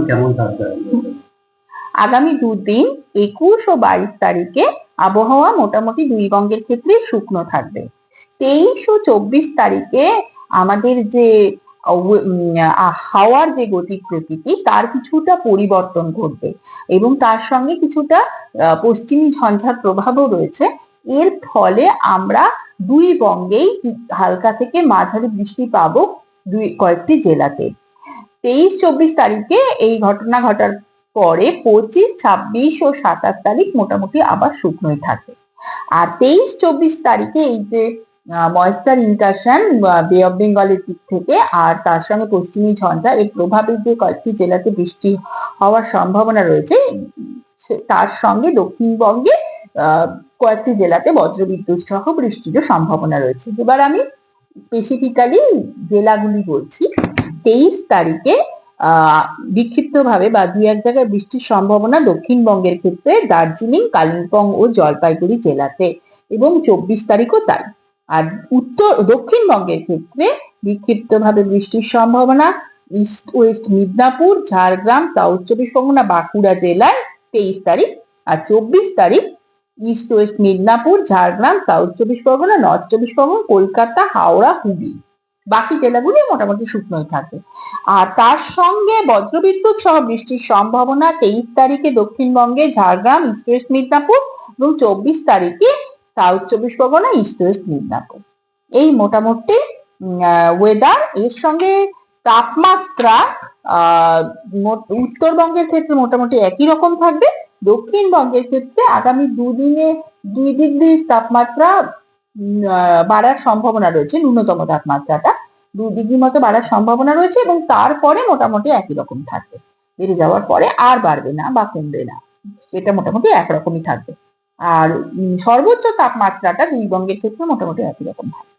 কেমন থাকবে? আগামী দুদিন 21 ও 22 তারিখে আবহাওয়া মোটামুটি দুই বঙ্গের ক্ষেত্রে শুকনো থাকবে। 23 ও 24 তারিখে আমাদের যে হাওয়ার যে গতি প্রকৃতি তার কিছুটা পরিবর্তন ঘটবে এবং তার সঙ্গে কিছুটা পশ্চিমী ঝঞ্ঝার প্রভাবও রয়েছে। এর ফলে আমরা দুই বঙ্গেই হালকা থেকে মাঝারি বৃষ্টি পাবো কয়েকটি জেলাতে। 23-24 তারিখে এই ঘটনা ঘটার পরে 25, 26 ও 27 তারিখ মোটামুটি আবার শুকনোই থাকে। আর 23-24 তারিখে এই যে ময়েস্টার ইনকাশন বে অফ বেঙ্গলের দিক থেকে আর তার সঙ্গে পশ্চিমী ঝঞ্ঝা এর প্রভাবে যে কয়েকটি জেলাতে বৃষ্টি হওয়ার সম্ভাবনা রয়েছে, তার সঙ্গে দক্ষিণবঙ্গে কয়েকটি জেলাতে বজ্রবিদ্যুৎ সহ বৃষ্টিরও সম্ভাবনা রয়েছে। এবার আমি স্পেসিফিক্যালি জেলাগুলি বলছি। 23 তারিখে বিক্ষিপ্তভাবে বা দুই এক জায়গায় বৃষ্টির সম্ভাবনা দক্ষিণবঙ্গের ক্ষেত্রে দার্জিলিং, কালিম্পং ও জলপাইগুড়ি জেলাতে, এবং 24 তারিখও তাই। আর দক্ষিণবঙ্গের ক্ষেত্রে বিক্ষিপ্তভাবে বৃষ্টির সম্ভাবনা east West Midnapore, Jhargram, south 24 Pargana, Bankura জেলায় 23 তারিখ। আর 24 তারিখ east West Midnapore, Jhargram, south 24 Pargana, north 24 Pargana, Kolkata, Howrah, Hooghly, বাকি জেলাগুলি মোটামুটি শুকনোই থাকে। আর তার সঙ্গে বজ্রবিদ্যুৎ সহ বৃষ্টির সম্ভাবনা 23 তারিখে দক্ষিণবঙ্গে ঝাড়গ্রাম, ইস্ট ওয়েস্ট মিদনাপুর, এবং 24 তারিখে south 24 Pargana, east West Midnapore. এই মোটামুটি ওয়েদার। এর সঙ্গে তাপমাত্রা উত্তরবঙ্গের ক্ষেত্রে মোটামুটি একই রকম থাকবে। দক্ষিণবঙ্গের ক্ষেত্রে আগামী দুদিনে 2 ডিগ্রি তাপমাত্রা বাড়ার সম্ভাবনা রয়েছে। ন্যূনতম তাপমাত্রাটা 2 ডিগ্রি মতো বাড়ার সম্ভাবনা রয়েছে এবং তারপরে মোটামুটি একই রকম থাকবে। বেড়ে যাওয়ার পরে আর বাড়বে না বা কমবে না, এটা মোটামুটি একরকমই থাকবে। আর সর্বোচ্চ তাপমাত্রাটা দুই বঙ্গের ক্ষেত্রে মোটামুটি একই রকম থাকবে।